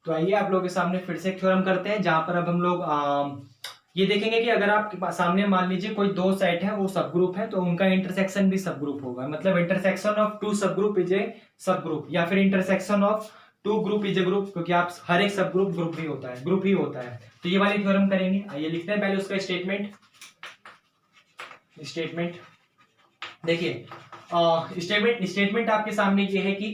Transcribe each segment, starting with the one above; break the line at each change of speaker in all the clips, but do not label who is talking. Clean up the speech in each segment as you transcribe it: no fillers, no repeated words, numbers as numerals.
तो आइए आप लोगों के सामने फिर से एक थ्योरम करते हैं, जहां पर अब हम लोग ये देखेंगे कि अगर आपके पास सामने मान लीजिए कोई दो सेट है, वो सब ग्रुप है, तो उनका इंटरसेक्शन भी सब ग्रुप होगा। मतलब intersection of two subgroup is a subgroup, या फिर intersection of two group is a group, क्योंकि आप हर एक सब ग्रुप ग्रुप भी होता है, ग्रुप ही होता है। तो ये वाली थ्योरम करेंगे। आइए लिखते हैं पहले उसका स्टेटमेंट। देखिए स्टेटमेंट आपके सामने ये है कि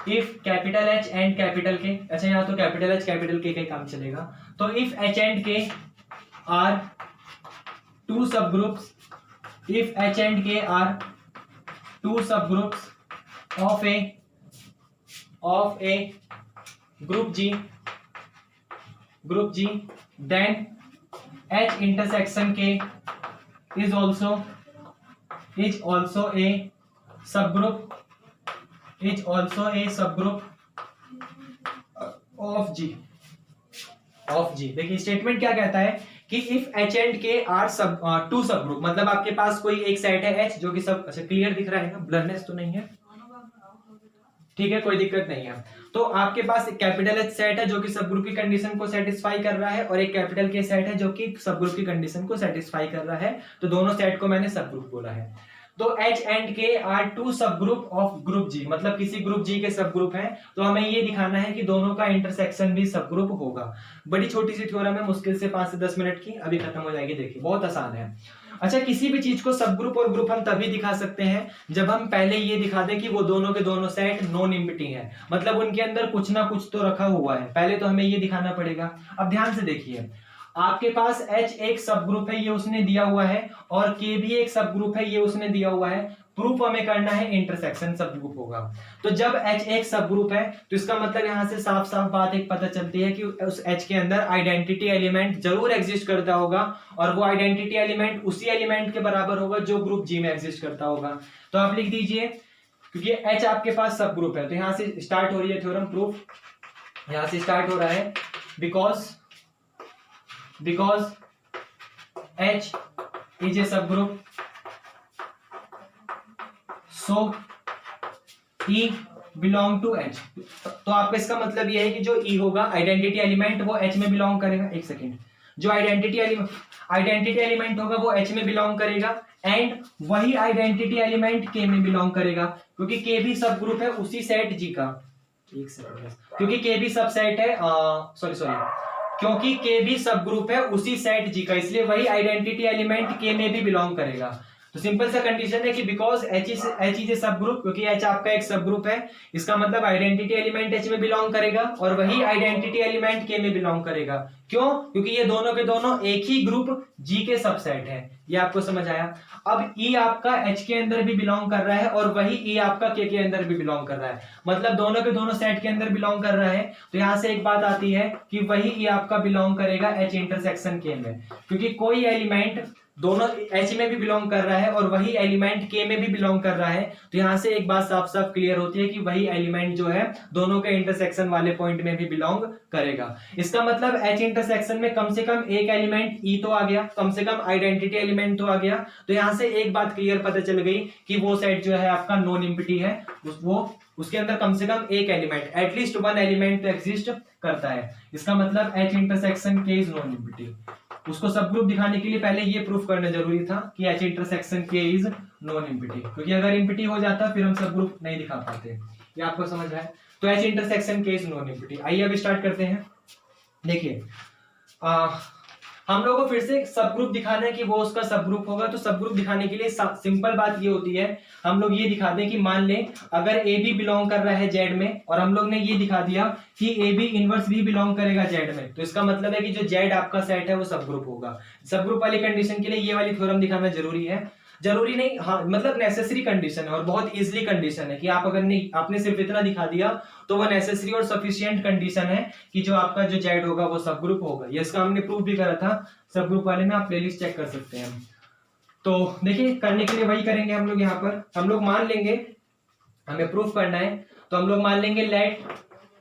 if capital H and capital के, अच्छा यहाँ तो कैपिटल एच कैपिटल के का काम चलेगा, तो if H and K are two subgroups, if H and K are two subgroups of a group G, then H intersection K is also a subgroup of G। देखिए statement क्या कहता है कि if H and K are two subgroup, मतलब आपके पास कोई एक set है एच जो कि सब, अच्छा क्लियर दिख रहा है ना, ब्लरनेस तो नहीं है, ठीक है कोई दिक्कत नहीं है। तो आपके पास एक कैपिटल एच सेट है जो कि सब ग्रुप की कंडीशन को सेटिस्फाई कर रहा है, और एक कैपिटल के सेट है जो कि सब ग्रुप की कंडीशन को सेटिस्फाई कर रहा है। तो दोनों सेट को मैंने सब ग्रुप बोला है। तो H and K are two सब ग्रुप ऑफ ग्रुप जी, मतलब किसी ग्रुप जी के सब ग्रुप है, तो हमें ये दिखाना है कि दोनों का इंटरसेक्शन भी सब ग्रुप होगा। बड़ी छोटी सी थ्योरम है, मुश्किल से 5 से 10 मिनट की, अभी खत्म हो जाएगी। देखिए बहुत आसान है। अच्छा, किसी भी चीज को सब ग्रुप और ग्रुप हम तभी दिखा सकते हैं जब हम पहले ये दिखा दें कि वो दोनों के दोनों सेट नॉन एम्प्टी हैं, मतलब उनके अंदर कुछ ना कुछ तो रखा हुआ है। पहले तो हमें ये दिखाना पड़ेगा। अब ध्यान से देखिए, आपके पास H एक सब ग्रुप है, ये उसने दिया हुआ है, और K भी एक सब ग्रुप है, ये उसने दिया हुआ है। प्रूफ हमें करना है इंटरसेक्शन सब ग्रुप होगा। तो जब H एक सब ग्रुप है, तो इसका मतलब यहां से साफ साफ बात एक पता चलती है कि उस H के अंदर आइडेंटिटी एलिमेंट जरूर एग्जिस्ट करता होगा, और वो आइडेंटिटी एलिमेंट उसी एलिमेंट के बराबर होगा जो ग्रुप G में एग्जिस्ट करता होगा। तो आप लिख दीजिए, क्योंकि H आपके पास सब ग्रुप है, तो यहां से स्टार्ट हो रही है थ्योरम प्रूफ, यहां से स्टार्ट हो रहा है, because H is a subgroup, so E belong to H। तो आपका इसका मतलब यह है कि जो E होगा आइडेंटिटी एलिमेंट, वो H में बिलोंग करेगा। एक सेकेंड, जो आइडेंटिटी एलिमेंट होगा वो H में बिलोंग करेगा, एंड वही आइडेंटिटी एलिमेंट K में बिलोंग करेगा, क्योंकि K भी सब ग्रुप है उसी सेट G का। एक सेकेंड, क्योंकि K भी सब सेट है, क्योंकि K भी सब ग्रुप है उसी सेट G का, इसलिए वही आइडेंटिटी एलिमेंट K में भी बिलोंग करेगा। तो सिंपल सा कंडीशन है कि बिकॉज H इज ए सब ग्रुप, क्योंकि H आपका एक सब ग्रुप है, इसका मतलब आइडेंटिटी एलिमेंट H में बिलोंग करेगा, और वही आइडेंटिटी एलिमेंट K में बिलोंग करेगा। क्यों? क्योंकि ये दोनों के दोनों एक ही ग्रुप G के सबसेट है। ये आपको समझ आया? अब E आपका H के अंदर भी बिलोंग कर रहा है, और वही E आपका K के अंदर भी बिलोंग कर रहा है, मतलब दोनों के दोनों सेट के अंदर बिलोंग कर रहा है। तो यहां से एक बात आती है कि वही E आपका बिलोंग करेगा H इंटरसेक्शन K में, क्योंकि कोई एलिमेंट दोनों H में भी बिलोंग कर रहा है और वही एलिमेंट K में भी बिलोंग कर रहा है। तो यहां से एक बात साफ साफ क्लियर होती है कि वही एलिमेंट जो है दोनों के इंटरसेक्शन वाले पॉइंट में भी बिलोंग करेगा। इसका मतलब H इंटरसेक्शन में कम से कम एक एलिमेंट E तो आ गया, कम से कम आइडेंटिटी एलिमेंट तो आ गया। तो यहां से एक बात क्लियर पता चल गई कि वो सेट जो है आपका नॉन एम्प्टी है, उसके अंदर कम से कम एक एलिमेंट, एटलीस्ट वन एलिमेंट तो एग्जिस्ट करता है। इसका मतलब H intersection K is non empty. उसको सब ग्रुप दिखाने के लिए पहले ये प्रूफ करना जरूरी था कि H intersection K is non empty, क्योंकि अगर एम्प्टी हो जाता फिर हम सब ग्रुप नहीं दिखा पाते। ये आपको समझ आया? तो H intersection K is non empty. आइए अब स्टार्ट करते हैं। देखिए हम लोगों को फिर से सब ग्रुप दिखाना है कि वो उसका सब ग्रुप होगा। तो सब ग्रुप दिखाने के लिए सिंपल बात ये होती है, हम लोग ये दिखा दें कि मान लें अगर ए बी बिलोंग कर रहा है जेड में, और हम लोग ने ये दिखा दिया कि ए बी इनवर्स भी बिलोंग करेगा जेड में, तो इसका मतलब है कि जो जेड आपका सेट है वो सब ग्रुप होगा। सब ग्रुप वाली कंडीशन के लिए ये वाली थ्योरम दिखाना जरूरी है, जरूरी नहीं, हाँ मतलब नेसेसरी कंडीशन है, और बहुत इजीली कंडीशन है कि आप अगर नहीं, आपने सिर्फ इतना दिखा दिया तो वो नेसेसरी और सफिशिएंट कंडीशन है कि जो आपका जो जेड होगा वो सब ग्रुप होगा। ये इसका हमने प्रूफ भी करा था सब ग्रुप वाले में, आप प्लेलिस्ट चेक कर सकते हैं। तो देखिए करने के लिए वही करेंगे हम लोग। यहाँ पर हम लोग मान लेंगे, हमें प्रूफ करना है, तो हम लोग मान लेंगे लेट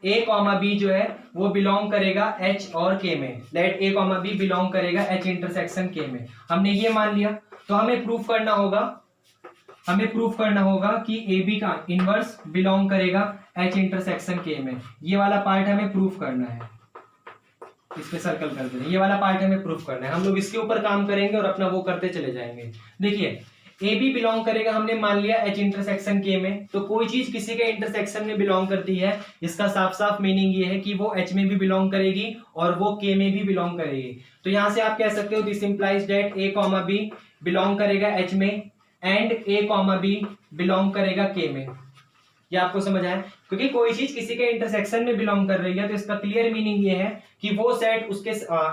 ए कॉमा बी जो है वो बिलोंग करेगा H और K में। लेट ए कॉमा बी बिलोंग करेगा H इंटरसेक्शन K में। हमने ये मान लिया, तो हमें प्रूफ करना होगा हमें प्रूफ करना होगा कि ए बी का इनवर्स बिलोंग करेगा एच इंटरसेक्शन के में। ये वाला पार्ट हमें प्रूफ करना है, इस पे सर्कल कर देना, ये वाला पार्ट हमें प्रूफ करना है। हम लोग इसके ऊपर काम करेंगे और अपना वो करते चले जाएंगे। देखिए ए बी बिलोंग करेगा, हमने मान लिया एच इंटरसेक्शन के में, तो कोई चीज किसी के इंटरसेक्शन में बिलोंग करती है, इसका साफ साफ मीनिंग ये है कि वो एच में भी बिलोंग करेगी और वो के में भी बिलोंग करेगी। तो यहां से आप कह सकते हो this implies that a comma b belong करेगा एच में and a comma b belong करेगा के में। ये आपको समझ आया? क्योंकि कोई चीज किसी के इंटरसेक्शन में बिलोंग कर रही है तो इसका क्लियर मीनिंग ये है कि वो सेट उसके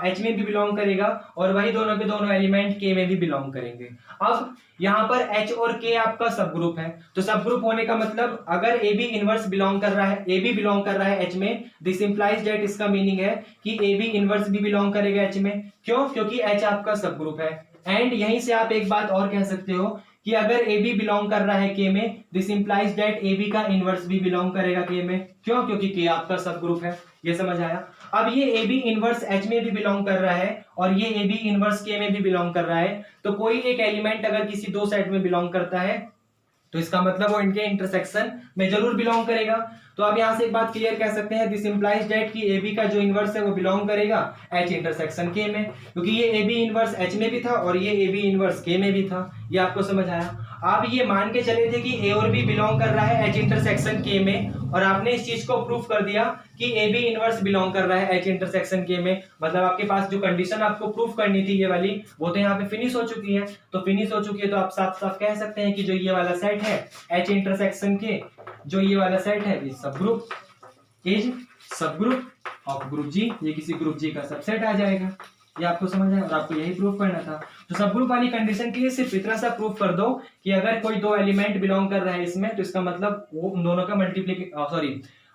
एच में भी बिलोंग करेगा और वही दोनों के दोनों एलिमेंट के में भी बिलोंग करेंगे। अब यहाँ पर एच और के आपका सब ग्रुप है, तो सब ग्रुप होने का मतलब अगर ए बी इनवर्स बिलोंग कर रहा है, ए बी बिलोंग कर रहा है एच में, दिस इंप्लाइज दैट इसका मीनिंग है कि ए बी इनवर्स भी बिलोंग करेगा एच में। क्यों? क्योंकि एच आपका सब ग्रुप है। एंड यहीं से आप एक बात और कह सकते हो कि अगर ए बी बिलोंग कर रहा है के में, this implies that a b का इनवर्स भी बिलोंग करेगा के में। क्यों? क्योंकि के आपका सब ग्रुप है। ये समझ आया? अब ये ए बी इनवर्स एच में भी बिलोंग कर रहा है और ये ए बी इनवर्स के में भी बिलोंग कर रहा है, तो कोई एक एलिमेंट अगर किसी दो सेट में बिलोंग करता है तो इसका मतलब वो इनके इंटरसेक्शन में जरूर बिलोंग करेगा। तो अब यहां से एक बात क्लियर कह सकते हैं, दिस इंप्लाइज दैट कि ए बी का जो इनवर्स है वो बिलोंग करेगा एच इंटरसेक्शन के में, क्योंकि ये ए बी इनवर्स एच में भी था और ये ए बी इनवर्स के में भी था। ये आपको समझ आया? आप ये मान के चले थे कि ए और बी बिलोंग कर रहा है एच इंटरसेक्शन के में, और आपने इस चीज को प्रूफ कर दिया कि ए बी इनवर्स बिलोंग कर रहा है एच इंटरसेक्शन के में। मतलब आपके पास जो कंडीशन आपको प्रूफ करनी थी ये वाली, वो तो यहाँ पे फिनिश हो चुकी है। तो फिनिश हो चुकी है तो आप साफ साफ कह सकते हैं कि जो ये वाला सेट है एच इंटरसेक्शन के, जो ये वाला सेट है इज सब ग्रुप ऑफ ग्रुप जी, ये किसी ग्रुप जी का सबसेट आ जाएगा। ये आपको समझ आया? और आपको यही प्रूफ करना था। तो सब ग्रुप वाली कंडीशन के लिए सिर्फ इतना सा प्रूफ कर दो कि अगर कोई दो एलिमेंट बिलोंग कर रहा है इसमें, तो इसका मतलब वो दोनों का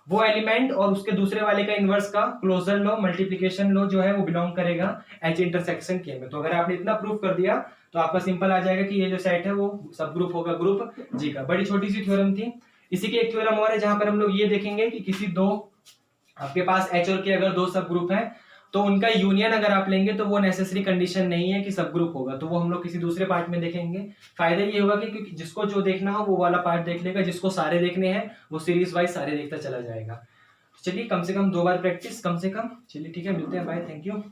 वो एलिमेंट और उसके दूसरे वाले का इनवर्स का क्लोजर लो, मल्टीप्लीकेशन लो जो है वो बिलोंग करेगा एच इंटरसेक्शन के में। तो अगर आपने इतना प्रूफ कर दिया तो आपका सिंपल आ जाएगा कि ये जो सेट है वो सब ग्रुप होगा ग्रुप जी का। बड़ी छोटी सी थ्योरम थी। इसी की एक थ्योरम और है जहां पर हम लोग ये देखेंगे कि किसी दो, आपके पास एच और के अगर दो सब ग्रुप है तो उनका यूनियन अगर आप लेंगे तो वो नेसेसरी कंडीशन नहीं है कि सब ग्रुप होगा। तो वो हम लोग किसी दूसरे पार्ट में देखेंगे। फायदा ये होगा कि जिसको जो देखना हो वो वाला पार्ट देख लेगा, जिसको सारे देखने हैं वो सीरीज वाइज सारे देखता चला जाएगा। चलिए कम से कम 2 बार प्रैक्टिस कम से कम। चलिए ठीक है, मिलते हैं, बाय, थैंक यू।